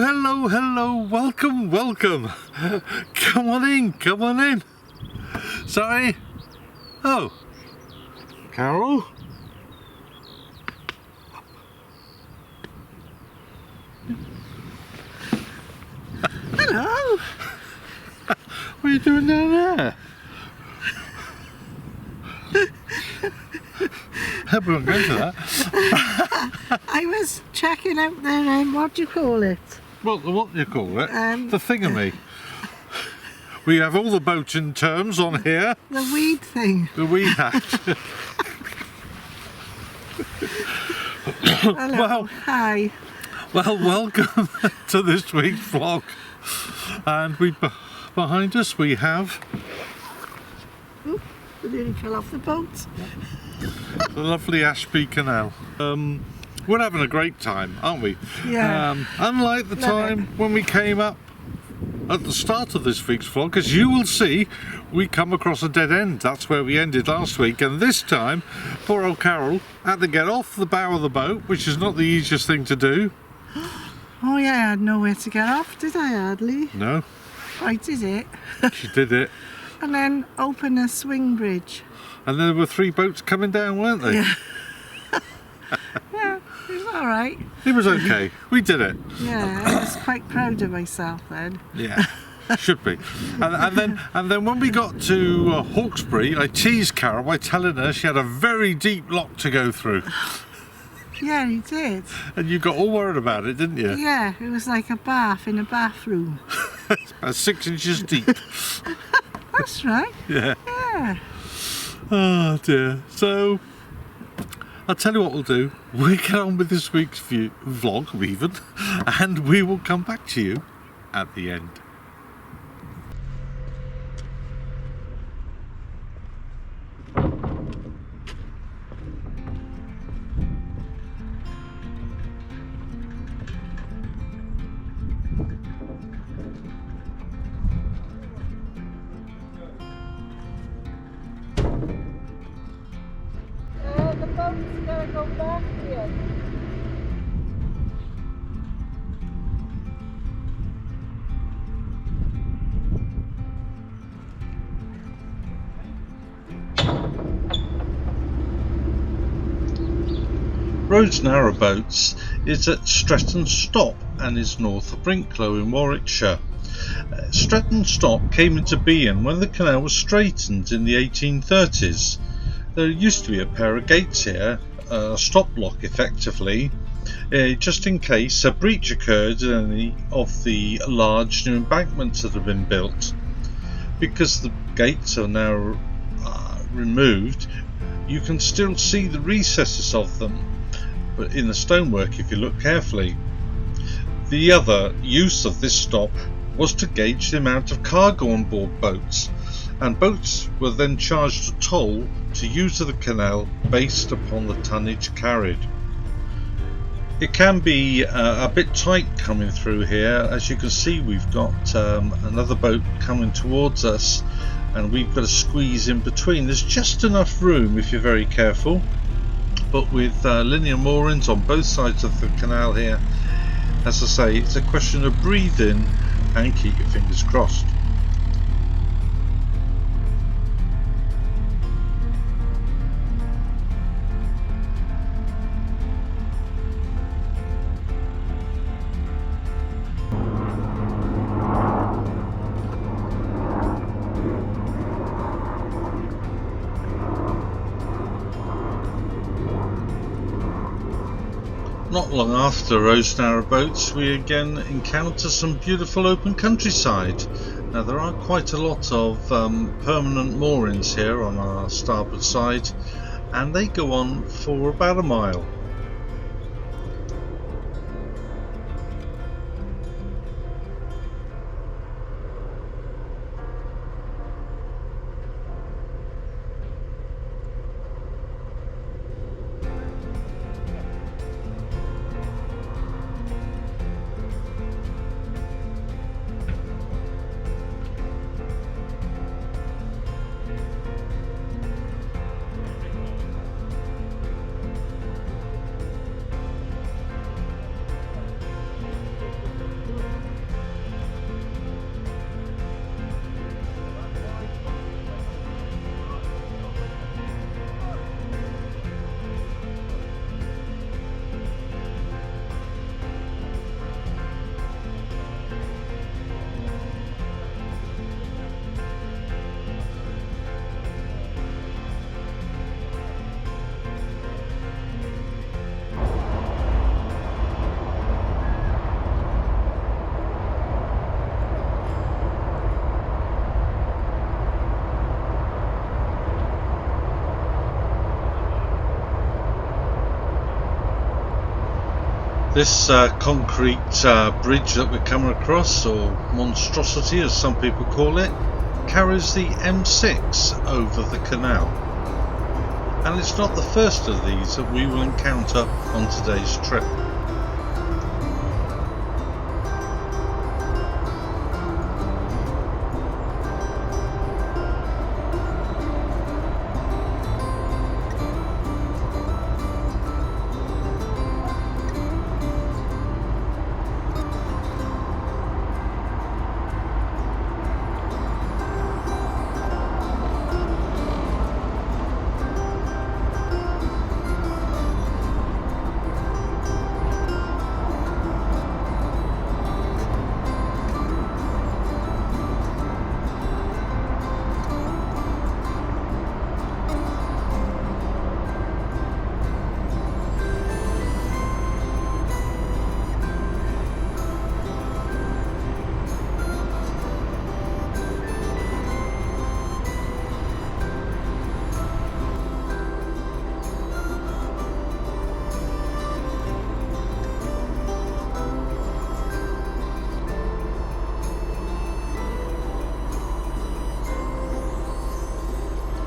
Hello, welcome. Come on in. Sorry. Oh, Carol? Hello. What are you doing down there? We won't go into that. I was checking out the, what do you call it? What do you call it? The thingamy. We have all the boating terms on here. The weed thing. The weed act. Hello. Well, hi. Well, welcome to this week's vlog. And behind us we have... Ooh, we nearly fell off the boat. the lovely Hawkesbury Canal. We're having a great time, aren't we? Yeah. Unlike the time when we came up at the start of this week's vlog, as you will see, we come across a dead end. That's where we ended last week, and this time poor old Carol had to get off the bow of the boat, which is not the easiest thing to do. Oh yeah, I had nowhere to get off, did I, hardly? No. I did it. She did it. And then open a swing bridge. And there were 3 boats coming down, weren't they? Yeah. Yeah, it was alright. It was okay. We did it. Yeah, I was quite proud of myself then. Yeah, should be. And then when we got to Hawkesbury, I teased Carol by telling her she had a very deep lock to go through. Yeah, he did. And you got all worried about it, didn't you? Yeah, it was like a bath in a bathroom. About 6 inches deep. That's right. Yeah. Yeah. Oh dear. So, I'll tell you what we'll do. We'll get on with this week's vlog, even, and we will come back to you at the end. The boat's gonna go back here. Rose Narrowboats is at Stretton Stop and is north of Brinklow in Warwickshire. Stretton Stop came into being when the canal was straightened in the 1830s. There used to be a pair of gates here, a stop lock effectively, just in case a breach occurred in any of the large new embankments that have been built. Because the gates are now removed, you can still see the recesses of them, but in the stonework if you look carefully. The other use of this stop was to gauge the amount of cargo on board boats, and boats were then charged a toll to use the canal based upon the tonnage carried. It can be a bit tight coming through here. As you can see, we've got another boat coming towards us, and we've got to squeeze in between. There's just enough room if you're very careful, but with linear moorings on both sides of the canal here, as I say, it's a question of breathe in and keep your fingers crossed. Not long after Rose Narrowboats, we again encounter some beautiful open countryside. Now there are quite a lot of permanent moorings here on our starboard side, and they go on for about a mile. This concrete bridge that we're coming across, or monstrosity as some people call it, carries the M6 over the canal. And it's not the first of these that we will encounter on today's trip.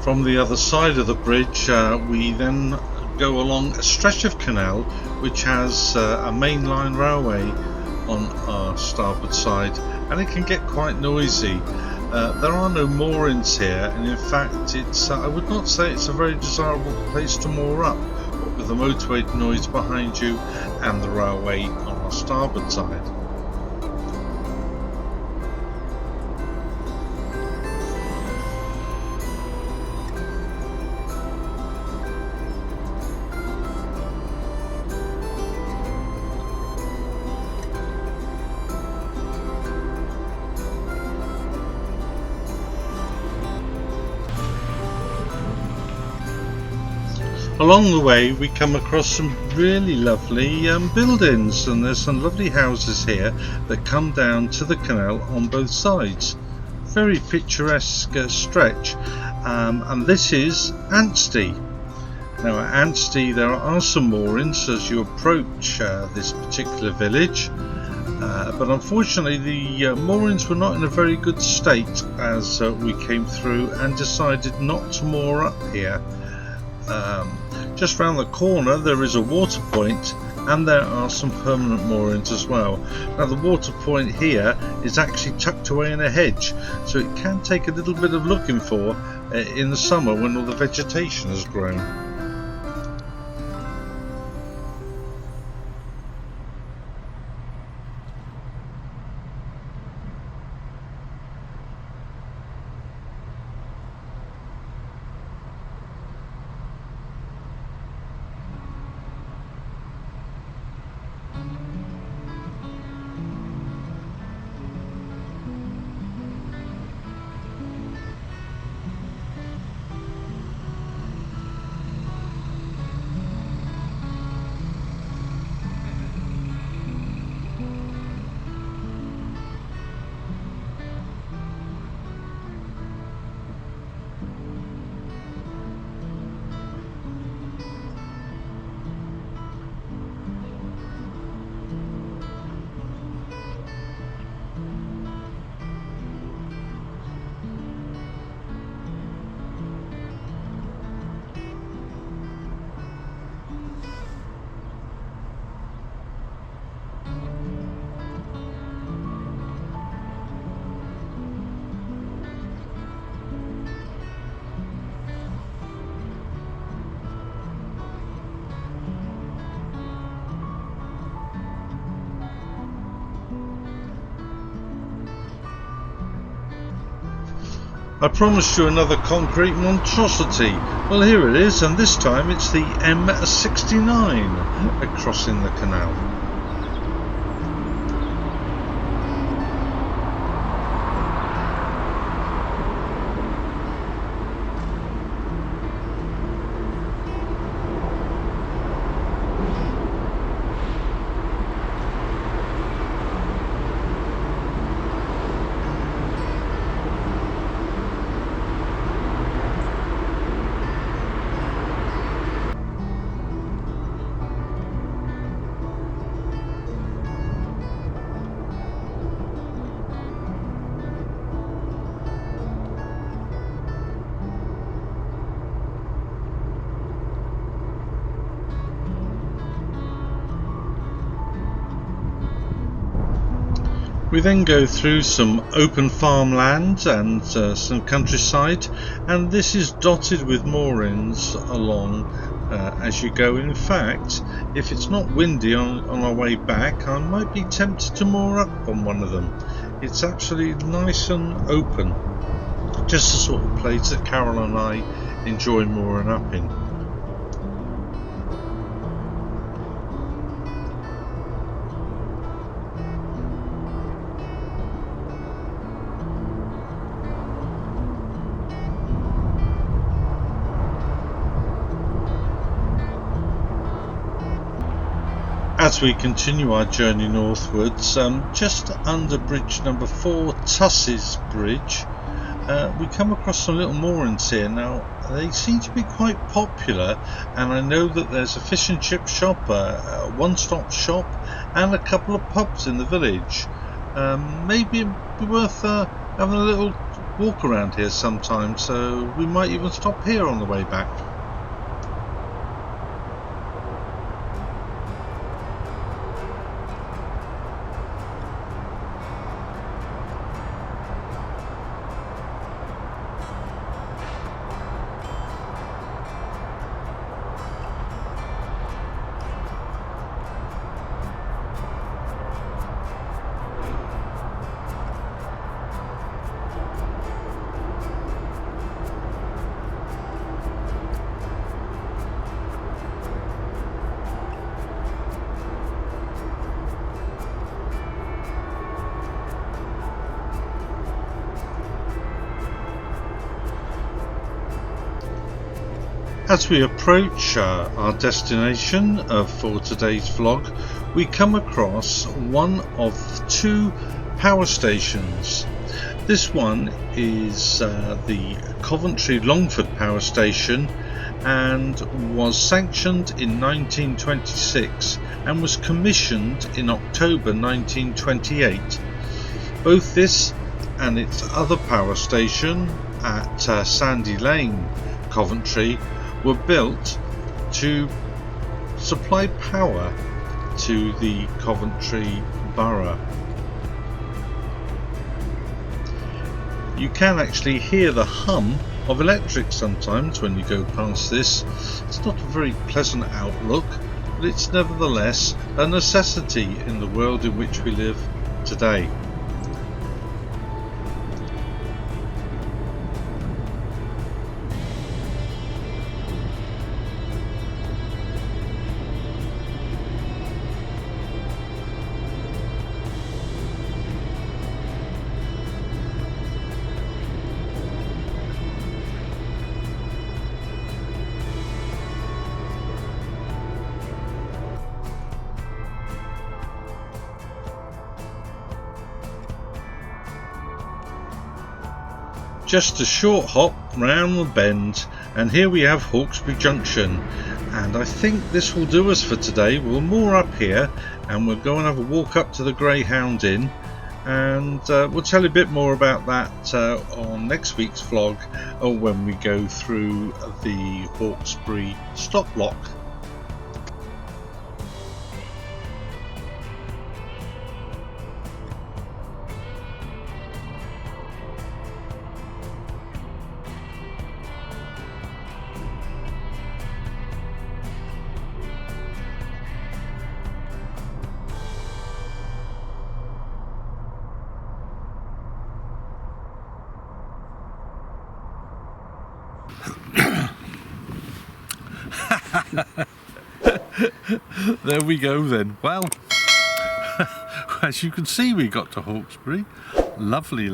From the other side of the bridge, we then go along a stretch of canal which has a mainline railway on our starboard side, and it can get quite noisy. There are no moorings here, and in fact it's I would not say it's a very desirable place to moor up, what with the motorway noise behind you and the railway on our starboard side. Along the way we come across some really lovely buildings, and there's some lovely houses here that come down to the canal on both sides. Very picturesque stretch, and this is Anstey. Now at Anstey there are some moorings as you approach this particular village, but unfortunately the moorings were not in a very good state as we came through and decided not to moor up here. Just round the corner there is a water point, and there are some permanent moorings as well. Now the water point here is actually tucked away in a hedge, so it can take a little bit of looking for in the summer when all the vegetation has grown. I promised you another concrete monstrosity. Well, here it is, and this time it's the M69 crossing the canal. We then go through some open farmland and some countryside, and this is dotted with moorings along as you go. In fact, if it's not windy on our way back, I might be tempted to moor up on one of them. It's actually nice and open, just the sort of place that Carol and I enjoy mooring up in. As we continue our journey northwards, just under bridge number 4, Tusses Bridge, we come across some little moorings here. Now, they seem to be quite popular, and I know that there's a fish and chip shop, a one-stop shop, and a couple of pubs in the village. Maybe it'd be worth having a little walk around here sometime, so we might even stop here on the way back. As we approach our destination for today's vlog, we come across one of 2 power stations. This one is the Coventry Longford Power Station, and was sanctioned in 1926 and was commissioned in October 1928. Both this and its other power station at Sandy Lane, Coventry, were built to supply power to the Coventry Borough. You can actually hear the hum of electric sometimes when you go past this. It's not a very pleasant outlook, but it's nevertheless a necessity in the world in which we live today. Just a short hop round the bend, and here we have Hawkesbury Junction, and I think this will do us for today. We'll moor up here and we'll go and have a walk up to the Greyhound Inn, and we'll tell you a bit more about that on next week's vlog, or when we go through the Hawkesbury stop lock. There we go then. Well, as you can see, we got to Hawkesbury. Lovely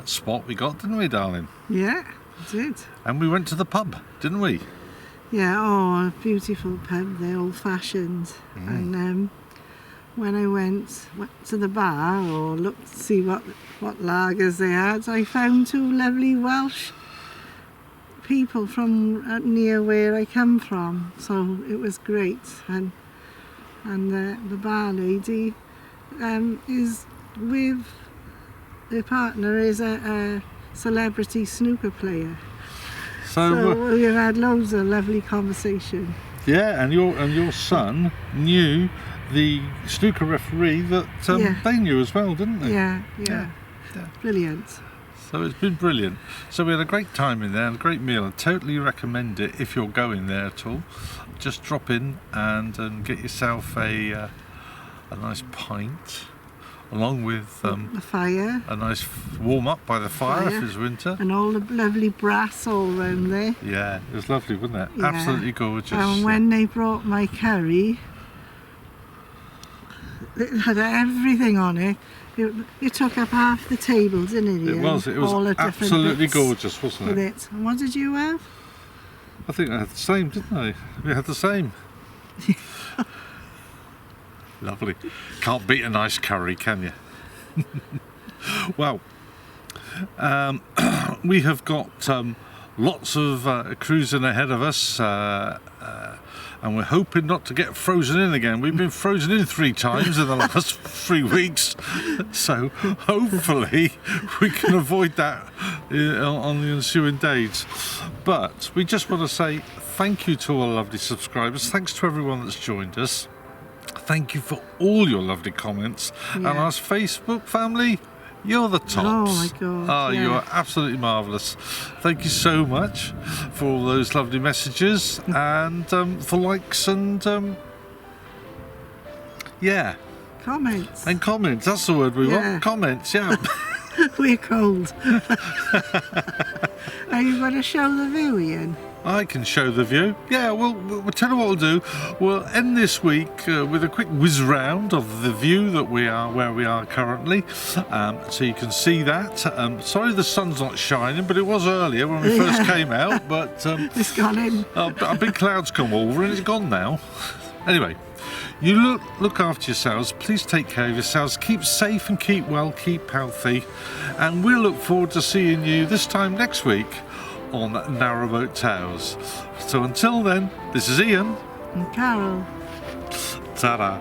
spot we got, didn't we, darling? Yeah, we did. And we went to the pub, didn't we? Yeah, oh, a beautiful pub. They're old-fashioned. And when I went to the bar or looked to see what lagers they had, I found 2 lovely Welsh people from near where I come from, so it was great. And the bar lady is with their partner is a celebrity snooker player. So we've had loads of lovely conversation. Yeah, and your son knew the snooker referee that they knew as well, didn't they? Yeah. Brilliant. So it's been brilliant. So we had a great time in there, and a great meal. I totally recommend it if you're going there at all. Just drop in and get yourself a nice pint, along with the fire. a nice warm up by the fire if it's winter. And all the lovely brass all round there. Yeah, it was lovely, wasn't it? Yeah. Absolutely gorgeous. And when they brought my curry, it had everything on it. It took up half the table, didn't it? It was all the different absolutely bits gorgeous, wasn't with it? it. And what did you have? I think I had the same, didn't I? We had the same. Lovely. Can't beat a nice curry, can you? Well, we have got lots of cruising ahead of us, and we're hoping not to get frozen in again. We've been frozen in 3 times in the last 3 weeks, so hopefully we can avoid that on the ensuing days. But we just want to say thank you to our lovely subscribers. Thanks to everyone that's joined us. Thank you for all your lovely comments. And our Facebook family, you're the tops. Oh my God. You are absolutely marvellous. Thank you so much for all those lovely messages and for likes and Comments. and comments. That's the word we want. Comments, yeah. We're cold. Are you going to show the view, Ian? I can show the view. Yeah, we'll tell you what we'll do. We'll end this week with a quick whiz round of the view that where we are currently, so you can see that. Sorry the sun's not shining, but it was earlier when we first came out. But it's gone in. A big cloud's come over and it's gone now. Anyway, you look after yourselves. Please take care of yourselves. Keep safe and keep well. Keep healthy, and we'll look forward to seeing you this time next week on Narrowboat Tales. So until then, this is Ian And Carol. Ta-da.